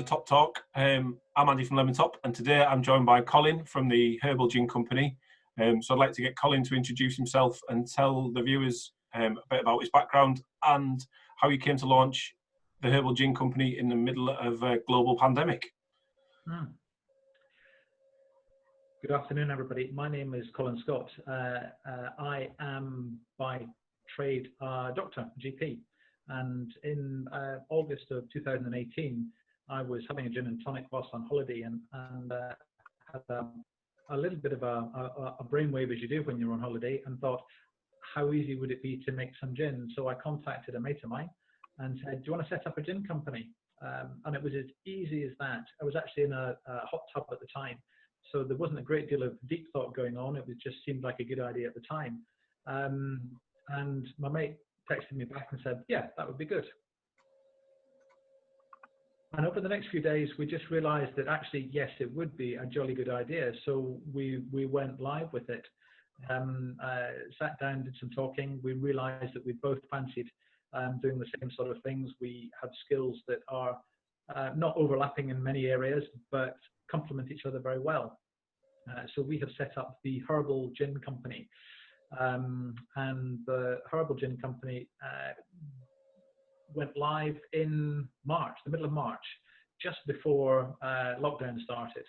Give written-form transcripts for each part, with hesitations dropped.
TopTalk. I'm Andy from Lemontop, and today I'm joined by Colin from the Herbal Gin Company. So I'd like to get Colin to introduce himself and tell the viewers a bit about his background and how he came to launch the Herbal Gin Company in the middle of a global pandemic. Good afternoon, everybody. My name is Colin Scott. I am by trade a doctor, GP, and in August of 2018, I was having a gin and tonic whilst on holiday and had a little bit of a brainwave, as you do when you're on holiday, and thought, how easy would it be to make some gin? So I contacted a mate of mine and said, do you want to set up a gin company? And it was as easy as that. I was actually in a hot tub at the time, so there wasn't a great deal of deep thought going on. It just seemed like a good idea at the time. And my mate texted me back and said, yeah, that would be good. And over the next few days, we just realized that actually, yes, it would be a jolly good idea. So we went live with it. Sat down, did some talking. We realized that we both fancied doing the same sort of things. We have skills that are not overlapping in many areas, but complement each other very well. So we have set up the Herbal Gin Company. And the Herbal Gin Company went live in March, the middle of March, just before lockdown started.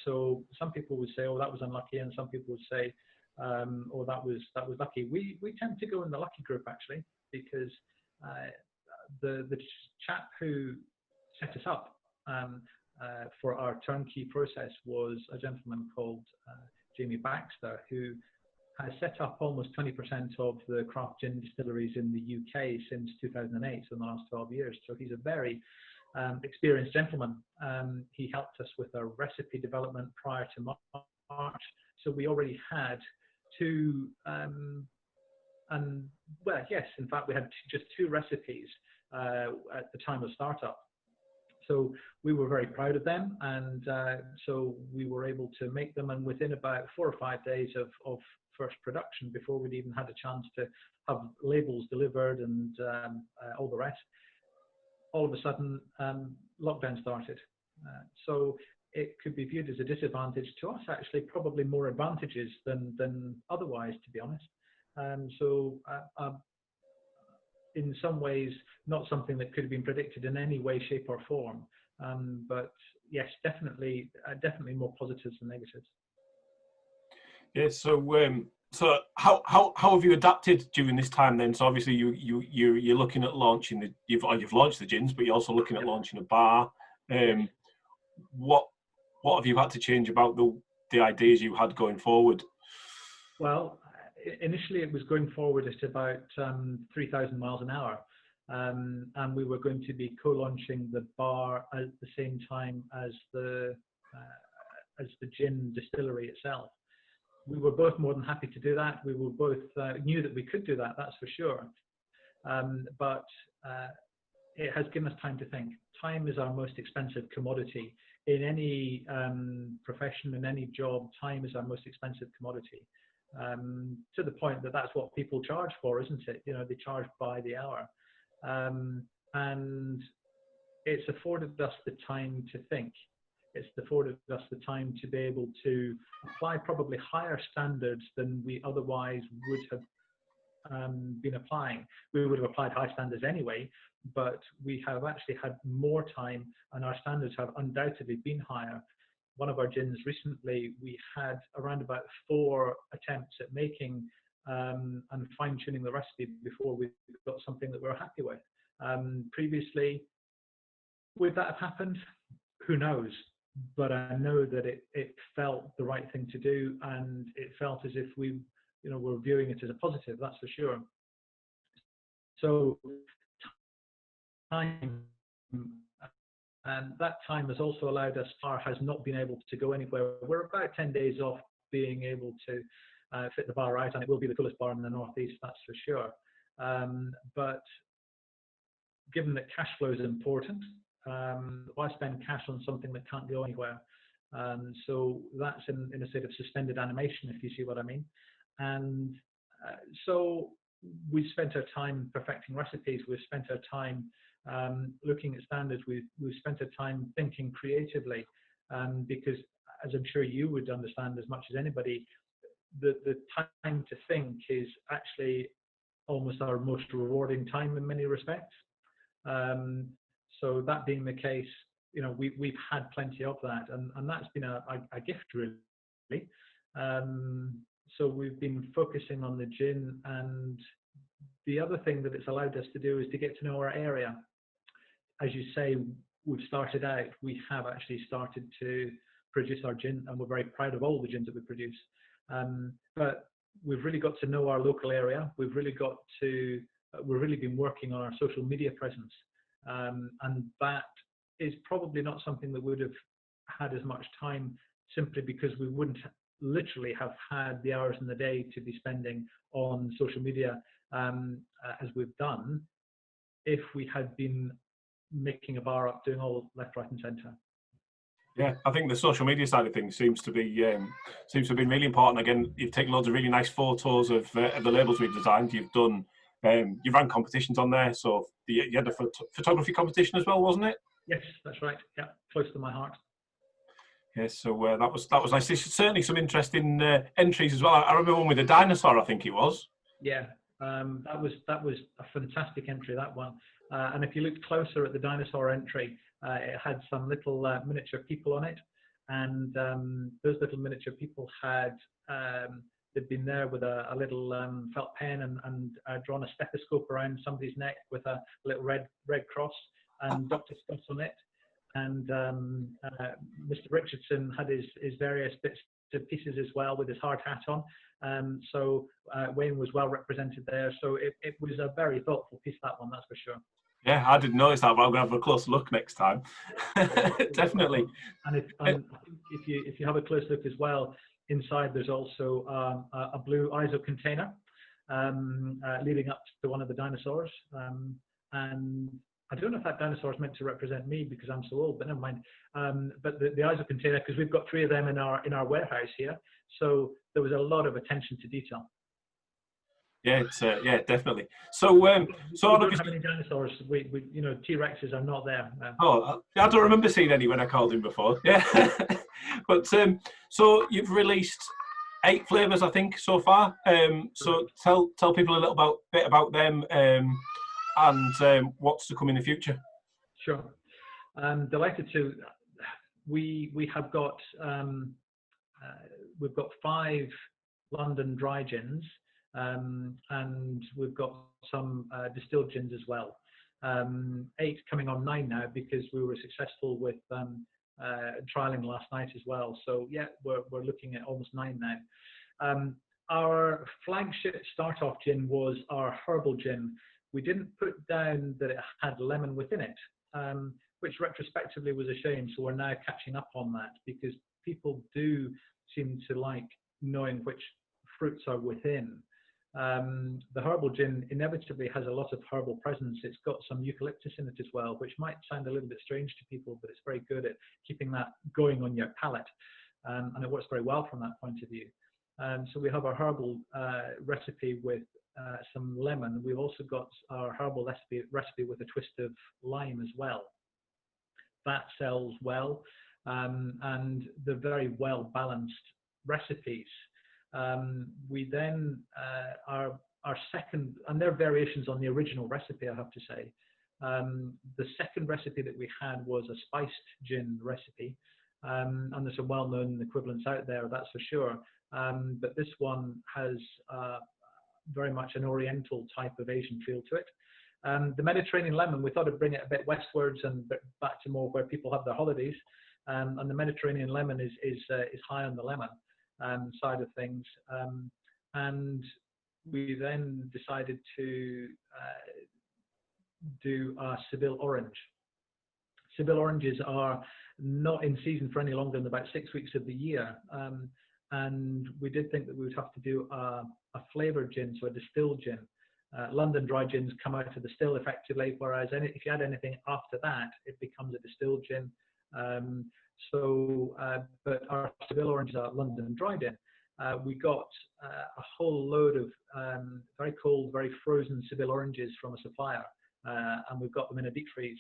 So some people would say, oh, that was unlucky, and some people would say, oh, that was lucky. We tend to go in the lucky group, actually, because the chap who set us up for our turnkey process was a gentleman called Jamie Baxter, who has set up almost 20% of the craft gin distilleries in the UK since 2008, so in the last 12 years. So he's a very experienced gentleman. He helped us with our recipe development prior to March. So we already had two, in fact, we had just two recipes at the time of startup. So we were very proud of them, and so we were able to make them, and within about 4 or 5 days of first production, before we'd even had a chance to have labels delivered and all the rest, all of a sudden lockdown started. So it could be viewed as a disadvantage to us, actually, probably more advantages than otherwise, to be honest. So in some ways, not something that could have been predicted in any way, shape or form. But yes, definitely more positives than negatives. Yeah. So how have you adapted during this time then? So obviously you're looking at launching you've launched the gins, but you're also looking at launching a bar. What have you had to change about the ideas you had going forward? Well, initially it was going forward at about 3,000 miles an hour. And we were going to be co-launching the bar at the same time as the gin distillery itself. We were both more than happy to do that. We were both knew that we could do that, that's for sure. But it has given us time to think. Time is our most expensive commodity. In any profession, in any job, time is our most expensive commodity. To the point that that's what people charge for, isn't it? You know, they charge by the hour. And it's afforded us the time to think. It's afforded us the time to be able to apply probably higher standards than we otherwise would have been applying. We would have applied high standards anyway, but we have actually had more time, and our standards have undoubtedly been higher. One of our gins recently, we had around about 4 attempts at making and fine-tuning the recipe before we got something that we were happy with. Previously, would that have happened? Who knows? But I know that it felt the right thing to do, and it felt as if we, were viewing it as a positive. That's for sure. So time, and that time has also allowed us. Bar has not been able to go anywhere. We're about 10 days off being able to fit the bar out, and it will be the coolest bar in the Northeast. That's for sure. But given that cash flow is important. Why spend cash on something that can't go anywhere? So that's in a state of suspended animation, if you see what I mean. And so we spent our time perfecting recipes. We've spent our time looking at standards, we've spent a time thinking creatively, because, as I'm sure you would understand as much as anybody, the time to think is actually almost our most rewarding time in many respects. So that being the case, we've had plenty of that, and that's been a gift, really. So we've been focusing on the gin, and the other thing that it's allowed us to do is to get to know our area. As you say, we have actually started to produce our gin, and we're very proud of all the gins that we produce. But we've really got to know our local area. We've really been working on our social media presence. And that is probably not something that would have had as much time, simply because we wouldn't literally have had the hours in the day to be spending on social media as we've done, if we had been making a bar up, doing all left, right and centre. Yeah, I think the social media side of things seems to be really important. Again, you've taken loads of really nice photos of the labels we've designed. You've done, you ran competitions on there, so you had a photography competition as well, wasn't it? Yes, that's right. Yeah, close to my heart. Yes, so that was nice. There's certainly some interesting entries as well. I remember one with a dinosaur, I think it was. Yeah, that was a fantastic entry, that one. And if you looked closer at the dinosaur entry, it had some little miniature people on it, and those little miniature people they'd been there with a little felt pen and drawn a stethoscope around somebody's neck with a little red cross and Dr. Scott on it. And Mr. Richardson had his various bits and pieces as well, with his hard hat on. So Wayne was well represented there. So it was a very thoughtful piece, that one, that's for sure. Yeah, I didn't notice that, but I'm going to have a close look next time. Definitely. And I think if you have a close look as well, inside there's also a blue ISO container leading up to one of the dinosaurs. And I don't know if that dinosaur is meant to represent me because I'm so old, but never mind. But the ISO container, because we've got 3 of them in our warehouse here, so there was a lot of attention to detail. Yeah, it's definitely. So we don't have any dinosaurs. We T-Rexes are not there. Oh, I don't remember seeing any when I called him before. Yeah, but so you've released 8 flavors, I think, so far. So tell people a little bit about them and what's to come in the future. Sure, I'm delighted to. We have got we've got 5 London dry gins. And we've got some distilled gins as well. 8 coming on 9 now, because we were successful with trialing last night as well. So yeah, we're looking at almost 9 now. Our flagship start-off gin was our herbal gin. We didn't put down that it had lemon within it, which retrospectively was a shame. So we're now catching up on that, because people do seem to like knowing which fruits are within. The herbal gin inevitably has a lot of herbal presence. It's got some eucalyptus in it as well, which might sound a little bit strange to people, but it's very good at keeping that going on your palate, and it works very well from that point of view. So we have our herbal recipe with some lemon. We've also got our herbal recipe with a twist of lime as well. That sells well, and they're very well balanced recipes. We then our second, and they're variations on the original recipe, I have to say. The second recipe that we had was a spiced gin recipe, and there's some well-known equivalents out there, that's for sure. But this one has very much an oriental type of Asian feel to it. The Mediterranean lemon, we thought I'd bring it a bit westwards and back to more where people have their holidays. And the Mediterranean lemon is high on the lemon side of things, and we then decided to do a Seville orange. Seville oranges are not in season for any longer than about 6 weeks of the year, and we did think that we would have to do a flavoured gin, so a distilled gin. London dry gins come out of the still effectively, whereas if you add anything after that, it becomes a distilled gin. But our Seville oranges are London dry gin. We got a whole load of very cold, very frozen Seville oranges from a supplier, and we've got them in a deep freeze.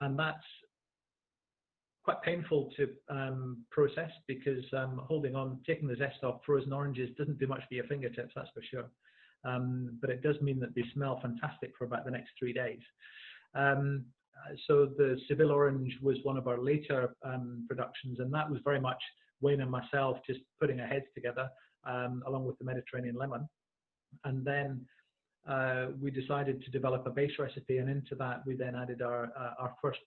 And that's quite painful to process, because holding on, taking the zest off frozen oranges doesn't do much for your fingertips, that's for sure. But it does mean that they smell fantastic for about the next 3 days. So the Seville orange was one of our later productions, and that was very much Wayne and myself just putting our heads together, along with the Mediterranean lemon. And then we decided to develop a base recipe, and into that we then added our first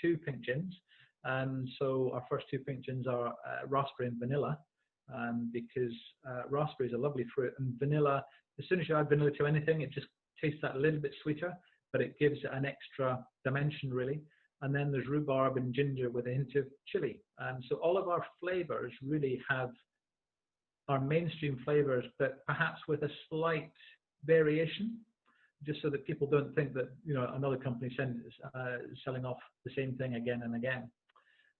2 pink gins. So our first 2 pink gins are raspberry and vanilla, because raspberry is a lovely fruit, and vanilla, as soon as you add vanilla to anything, it just tastes that a little bit sweeter, but it gives it an extra dimension, really. And then there's rhubarb and ginger with a hint of chili. So all of our flavors really have our mainstream flavors, but perhaps with a slight variation, just so that people don't think that, you know, another company selling off the same thing again and again.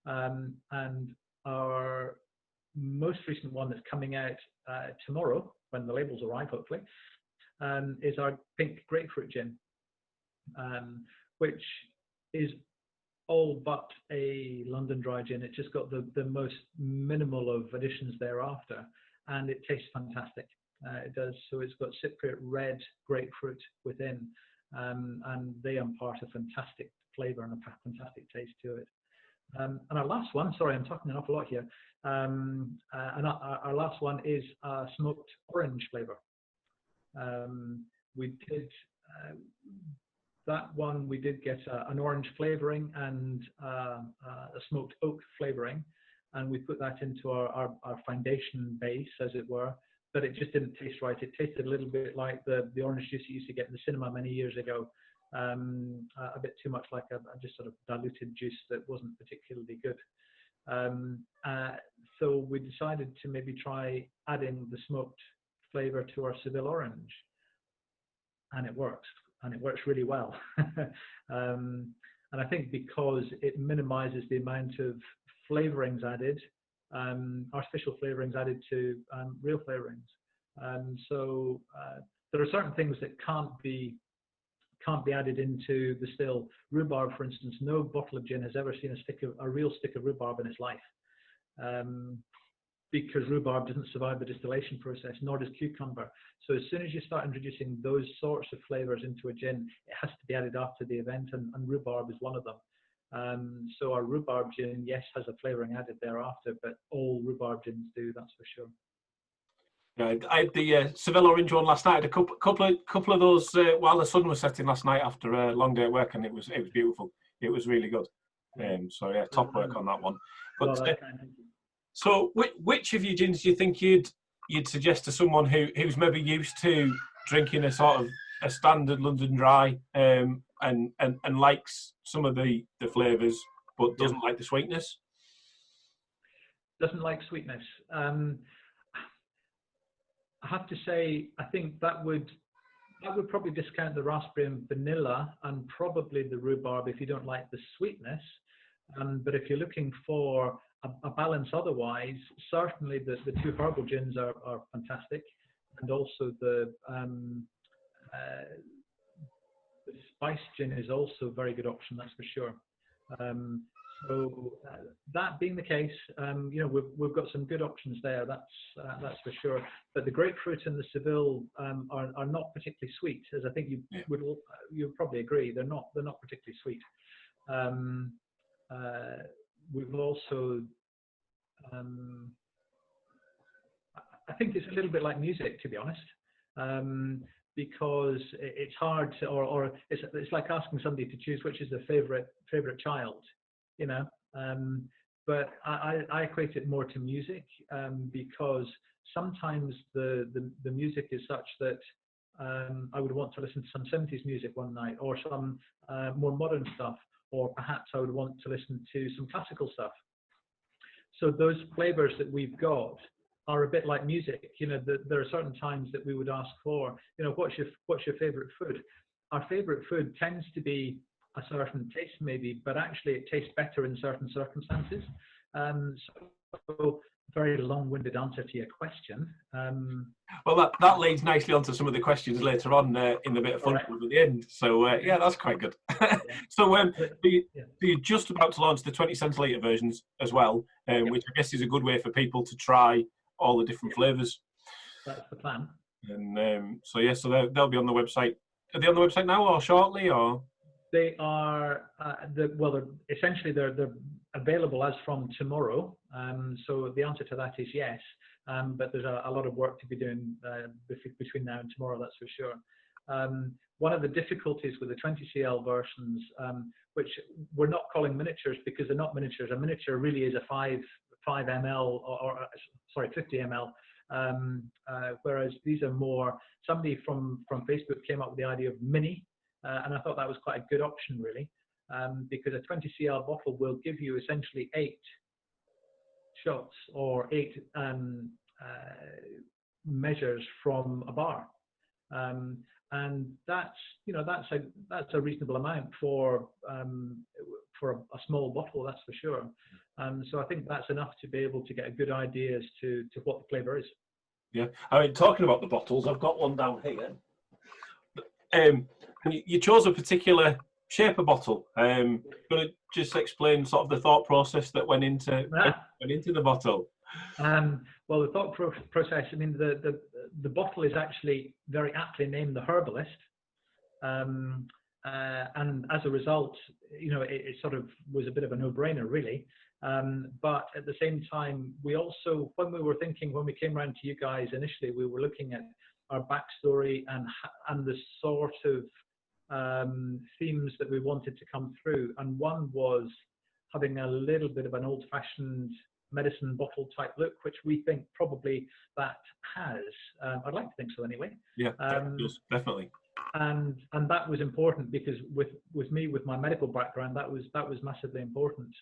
And our most recent one that's coming out tomorrow, when the labels arrive, hopefully, is our pink grapefruit gin, which is all but a London dry gin. It's just got the most minimal of additions thereafter, and it tastes fantastic. It does. So it's got Cypriot red grapefruit within, and they impart a fantastic flavour and a fantastic taste to it. And our last one, sorry, I'm talking an awful lot here, and our last one is smoked orange flavour. We did that one, we did get an orange flavouring and a smoked oak flavouring, and we put that into our foundation base, as it were, but it just didn't taste right. It tasted a little bit like the orange juice you used to get in the cinema many years ago, a bit too much like a just sort of diluted juice that wasn't particularly good. So we decided to maybe try adding the smoked flavour to our Seville orange, and it works. And it works really well. And I think because it minimizes the amount of flavorings added, artificial flavorings added to real flavorings. So there are certain things that can't be added into the still. Rhubarb, for instance, no bottle of gin has ever seen a real stick of rhubarb in its life. Because rhubarb doesn't survive the distillation process, nor does cucumber. So as soon as you start introducing those sorts of flavors into a gin, it has to be added after the event, and rhubarb is one of them. So our rhubarb gin, yes, has a flavoring added thereafter, but all rhubarb gins do, that's for sure. Yeah, I had the Seville orange one last night. I had a couple of those while the sun was setting last night after a long day at work, and it was beautiful. It was really good. So yeah, top work on that one. But so, which of your gins do you think you'd suggest to someone who's maybe used to drinking a sort of a standard London dry, and likes some of the flavours, but doesn't like the sweetness? Doesn't like sweetness. I have to say, I think that would probably discount the raspberry and vanilla, and probably the rhubarb if you don't like the sweetness. But if you're looking for a balance otherwise, certainly the 2 herbal gins are fantastic, and also the spice gin is also a very good option, that's for sure. So that being the case, you know, we've got some good options there, that's for sure. But the grapefruit and the Seville are not particularly sweet, as I think you'd probably agree. They're not particularly sweet. We've also, I think it's a little bit like music, to be honest, because it's hard to, or it's like asking somebody to choose which is their favorite child, you know. But I equate it more to music, because sometimes the music is such that I would want to listen to some 70s music one night, or some more modern stuff, or perhaps I would want to listen to some classical stuff. So those flavors that we've got are a bit like music. You know, there are certain times that we would ask for, you know, what's your favorite food? Our favorite food tends to be a certain taste maybe, but actually it tastes better in certain circumstances. So very long-winded answer to your question. Well, that leads nicely onto some of the questions later on in the bit of fun Right. at the end. So yeah, that's quite good. Yeah. So But, you're just about to launch the 20 centilitre versions as well, yep. which I guess is a good way for people to try all the different flavours. That's the plan. And so yeah, so they'll be on the website. Are they on the website now or shortly or? They are essentially they're available as from tomorrow. So the answer to that is yes. But there's a lot of work to be doing between now and tomorrow. That's for sure. One of the difficulties with the 20 cl versions, which we're not calling miniatures because they're not miniatures. A miniature really is a 5 ml or 50 ml. Whereas these are more. Somebody from Facebook came up with the idea of mini. And I thought that was quite a good option, really, because a 20 cl bottle will give you essentially 8 shots or 8 measures from a bar, and that's a reasonable amount for a small bottle, that's for sure. So I think that's enough to be able to get a good idea as to what the flavour is. Yeah, I mean, talking about the bottles, I've got one down here. You chose a particular shape of bottle. Going to just explain sort of the thought process that went into the bottle. Well, the thought process. I mean, the bottle is actually very aptly named the Herbalist, and as a result, it sort of was a bit of a no-brainer, really. But at the same time, we also, when we came around to you guys initially, we were looking at our backstory and the sort of themes that we wanted to come through. And one was having a little bit of an old-fashioned medicine bottle type look, which we think probably that has. I'd like to think so anyway. Yeah, definitely. And that was important because with me, with my medical background, that was massively important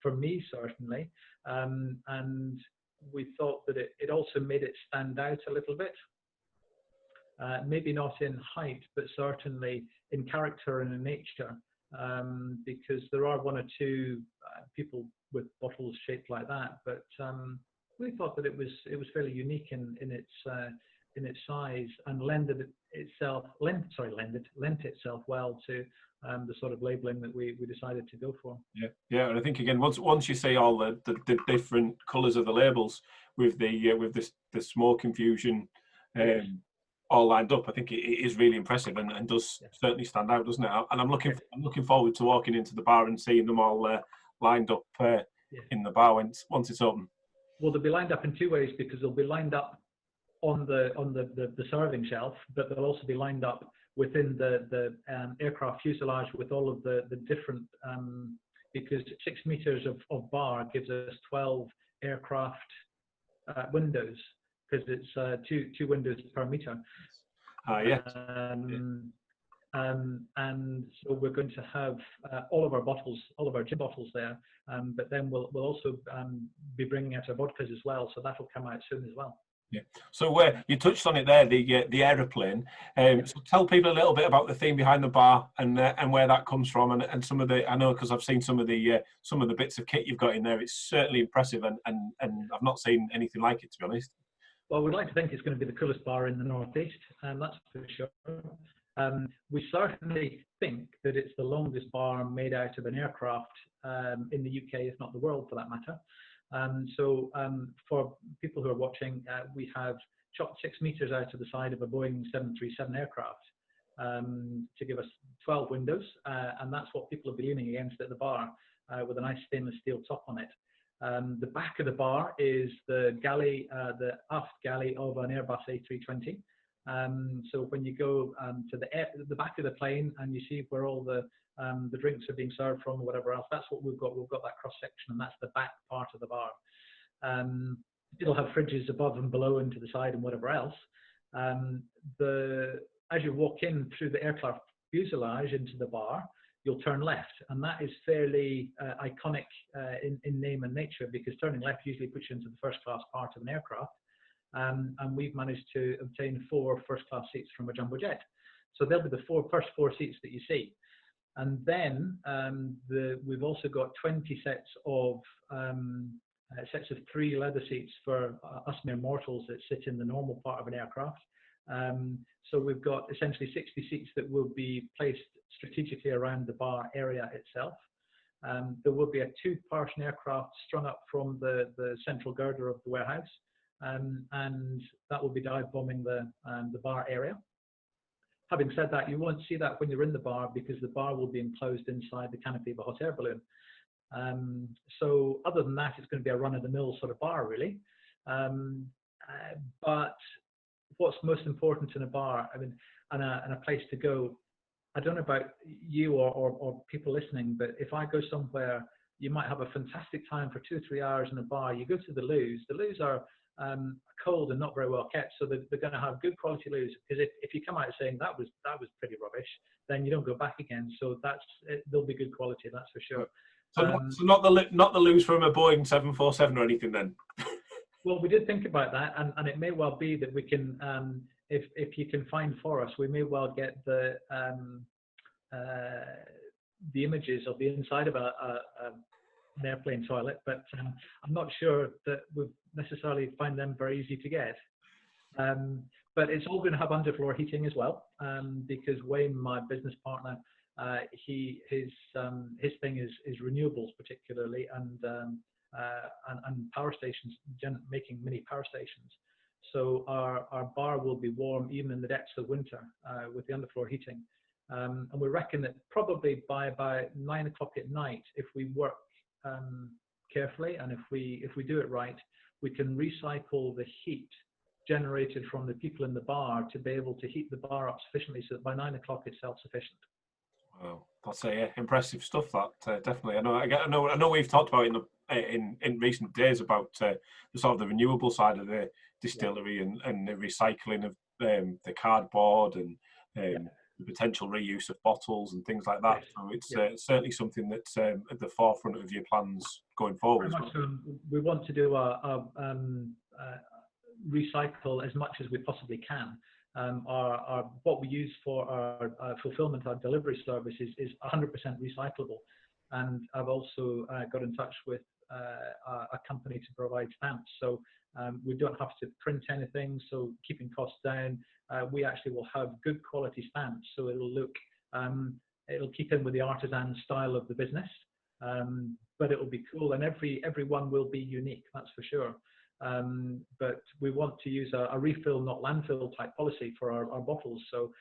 for me, certainly. And we thought that it also made it stand out a little bit. Maybe not in height, but certainly in character and in nature, because there are one or two people with bottles shaped like that. But we thought that it was fairly unique in its size and lent itself well to the sort of labeling that we decided to go for. Yeah, and I think again, once you see all the different colours of the labels with the smoke infusion. All lined up, I think it is really impressive and does certainly stand out, doesn't it? And I'm looking forward to walking into the bar and seeing them all lined up in the bar once it's open. Well, they'll be lined up in two ways, because they'll be lined up on the serving shelf, but they'll also be lined up within the aircraft fuselage with all of the different, because 6 meters of bar gives us 12 aircraft windows, because it's two windows per meter. And so we're going to have all of our gin bottles there, but then we'll also be bringing out our vodkas as well, so that'll come out soon as well. Yeah. So you touched on it there, the aeroplane. So tell people a little bit about the theme behind the bar and where that comes from, and some of the. I know because I've seen some of the bits of kit you've got in there. It's certainly impressive, and I've not seen anything like it, to be honest. Well, we'd like to think it's going to be the coolest bar in the Northeast, that's for sure. We certainly think that it's the longest bar made out of an aircraft in the UK, if not the world, for that matter. So for people who are watching, we have chopped 6 meters out of the side of a Boeing 737 aircraft to give us 12 windows, and that's what people will be leaning against at the bar with a nice stainless steel top on it. The back of the bar is the galley, the aft galley of an Airbus A320. So when you go to the back of the plane and you see where all the drinks are being served from or whatever else, that's what we've got. We've got that cross section, and that's the back part of the bar. It'll have fridges above and below and to the side and whatever else. As you walk in through the aircraft fuselage into the bar, you'll turn left, and that is fairly iconic in name and nature, because turning left usually puts you into the first class part of an aircraft, and we've managed to obtain 4 first class seats from a jumbo jet. So they'll be the first four seats that you see. And then we've also got 20 sets of sets of 3 leather seats for us mere mortals that sit in the normal part of an aircraft. So we've got essentially 60 seats that will be placed strategically around the bar area itself. There will be a 2-person aircraft strung up from the central girder of the warehouse, and that will be dive bombing the bar area. Having said that, you won't see that when you're in the bar because the bar will be enclosed inside the canopy of a hot air balloon. So other than that, it's going to be a run-of-the-mill sort of bar, really. But what's most important in a bar, I mean, and a place to go, I don't know about you or people listening, but if I go somewhere, you might have a fantastic time for 2 or 3 hours in a bar. You go to the loos. The loos are cold and not very well kept, so they're going to have good quality loos. Because if you come out saying that was pretty rubbish, then you don't go back again. So they'll be good quality, that's for sure. So not the loos from a Boeing 747 or anything then. Well, we did think about that, and it may well be that we can, if you can find for us, we may well get the images of the inside of an airplane toilet, but I'm not sure that we've necessarily find them very easy to get. But it's all going to have underfloor heating as well, because Wayne, my business partner, his thing is renewables particularly, and power stations, making mini power stations. So our bar will be warm even in the depths of winter with the underfloor heating. And we reckon that probably by about 9 o'clock at night, if we work carefully and if we do it right, we can recycle the heat generated from the people in the bar to be able to heat the bar up sufficiently so that by 9 o'clock it's self-sufficient. Wow, that's impressive stuff. That definitely. I know. We've talked about in recent days about the sort of the renewable side of the distillery and the recycling of the cardboard and the potential reuse of bottles and things like that. So it's certainly something that's at the forefront of your plans going forward. Very much so. We want to do recycle as much as we possibly can. What we use for our fulfillment, our delivery services is 100% recyclable. And I've also got in touch with a company to provide stamps. So we don't have to print anything, so keeping costs down. We actually will have good quality stamps, so it'll look, it'll keep in with the artisan style of the business, but it will be cool, and every one will be unique, that's for sure. But we want to use a refill, not landfill type policy for our bottles. So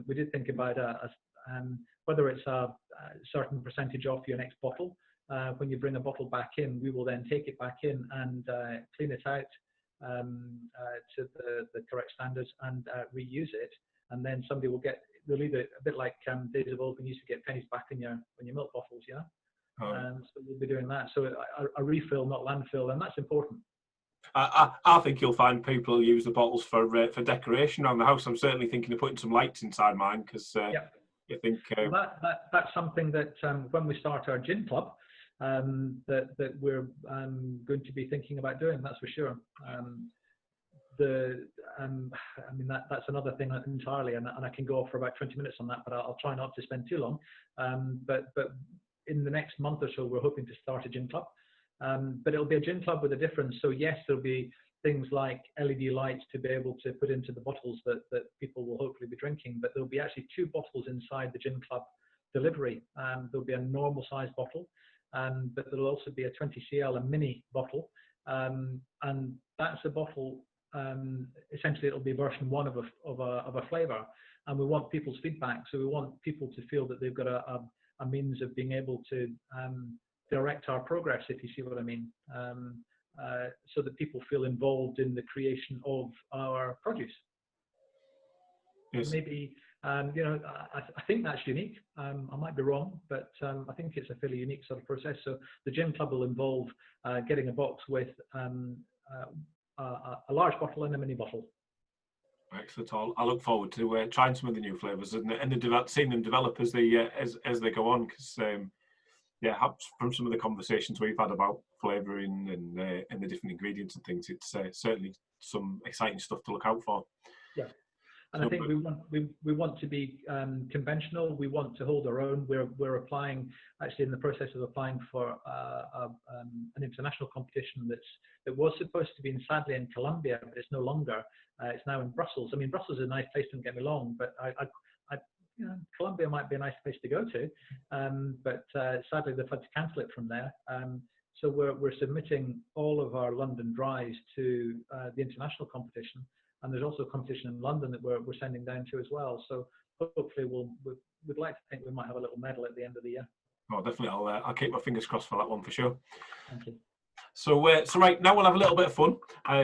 we did think about whether it's a certain percentage off your next bottle. When you bring a bottle back in, we will then take it back in and clean it out to the correct standards and reuse it. And then somebody will they'll leave it a bit like days of old when you used to get pennies back in your milk bottles, yeah? So we'll be doing that. So a refill, not landfill, and that's important. I think you'll find people use the bottles for decoration around the house. I'm certainly thinking of putting some lights inside mine because you think that's something that when we start our gin club, that we're going to be thinking about doing. That's for sure. I mean that's another thing entirely, and I can go off for about 20 minutes on that, but I'll try not to spend too long. But in the next month or so, we're hoping to start a gin club. But it'll be a gin club with a difference. So yes, there'll be things like LED lights to be able to put into the bottles that people will hopefully be drinking. But there'll be actually 2 bottles inside the gin club delivery. There'll be a normal size bottle, but there'll also be a 20 cl, a mini bottle. And that's a bottle, essentially it'll be version 1 of a flavor. And we want people's feedback. So we want people to feel that they've got a means of being able to direct our progress, if you see what I mean, so that people feel involved in the creation of our produce. Yes. Maybe, I think that's unique. I might be wrong, but I think it's a fairly unique sort of process. So the gin club will involve getting a box with a large bottle and a mini bottle. Excellent. I look forward to trying some of the new flavours and seeing them develop as they go on, because from some of the conversations we've had about flavouring and the different ingredients and things, it's certainly some exciting stuff to look out for. Yeah, And I think we want to be conventional. We want to hold our own. We're applying, actually in the process of applying for an international competition that was supposed to be sadly in Colombia, but it's no longer. It's now in Brussels. I mean, Brussels is a nice place, don't get me wrong, but Colombia might be a nice place to go to, but sadly they've had to cancel it from there. So we're submitting all of our London dries to the international competition, and there's also a competition in London that we're sending down to as well. So hopefully we'd like to think we might have a little medal at the end of the year. Oh, definitely. I'll keep my fingers crossed for that one for sure. Thank you. So right now we'll have a little bit of fun.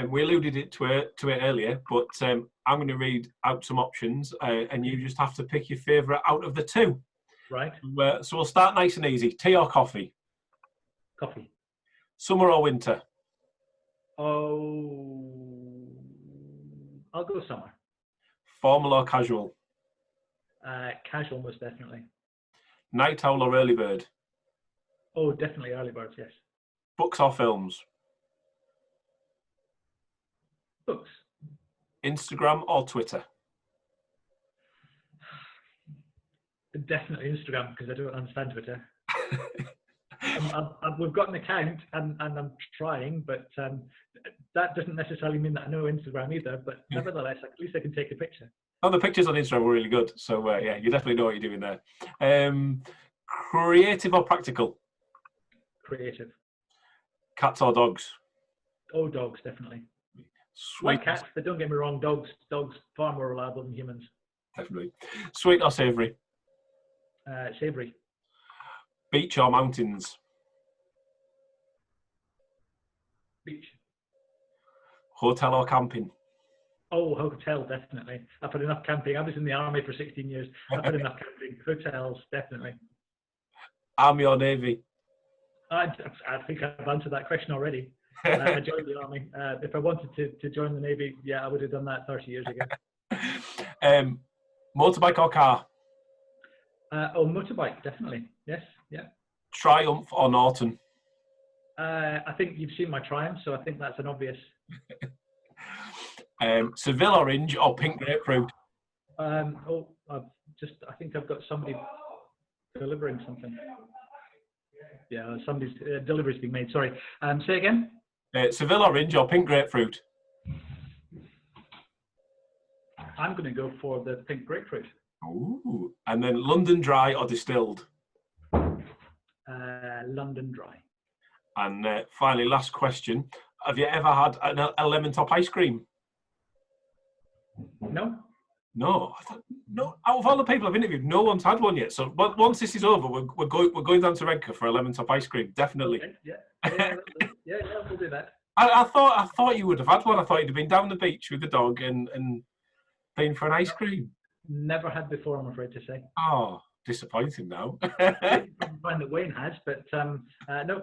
We alluded to it earlier, but I'm going to read out some options, and you just have to pick your favourite out of the two. Right. So we'll start nice and easy. Tea or coffee? Coffee. Summer or winter? Oh, I'll go summer. Formal or casual? Casual, most definitely. Night owl or early bird? Oh, definitely early birds, yes. Books or films? Books. Instagram or Twitter? Definitely Instagram, because I don't understand Twitter. We've got an account and I'm trying, but that doesn't necessarily mean that I know Instagram either. But nevertheless, at least I can take a picture. Oh, the pictures on Instagram were really good. So yeah, you definitely know what you're doing there. Creative or practical? Creative. Cats or dogs? Oh, dogs, definitely. Sweet. Like cats, but don't get me wrong, dogs far more reliable than humans. Definitely. Sweet or savoury? Savoury. Beach or mountains? Beach. Hotel or camping? Oh, hotel, definitely. I've had enough camping. I was in the army for 16 years. I've had enough camping. Hotels, definitely. Army or navy? I think I've answered that question already. I joined the army. If I wanted to join the navy, yeah, I would have done that 30 years ago. Motorbike or car? Motorbike, definitely. Yes, yeah. Triumph or Norton? I think you've seen my Triumph, so I think that's an obvious. Seville orange or pink grapefruit? I think I've got somebody delivering something. Yeah, somebody's delivery's being made. Sorry. Say again. Seville orange or pink grapefruit? I'm going to go for the pink grapefruit. Ooh. And then London dry or distilled? London dry. And finally, last question. Have you ever had a Lemontop ice cream? No. No. No. Out of all the people I've interviewed, no one's had one yet. So once this is over, we're going down to Redcar for a Lemontop ice cream. Definitely. Okay. Yeah, we'll do that. I thought you would have had one. I thought you'd have been down the beach with the dog and been for an ice cream. Never had before, I'm afraid to say. Oh, disappointing now. I find that Wayne has, but no,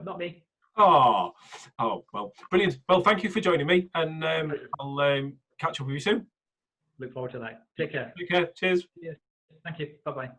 not me. Oh, well, brilliant. Well, thank you for joining me, and I'll catch up with you soon. Look forward to that. Take care. Take care. Cheers. Yes. Thank you. Bye-bye.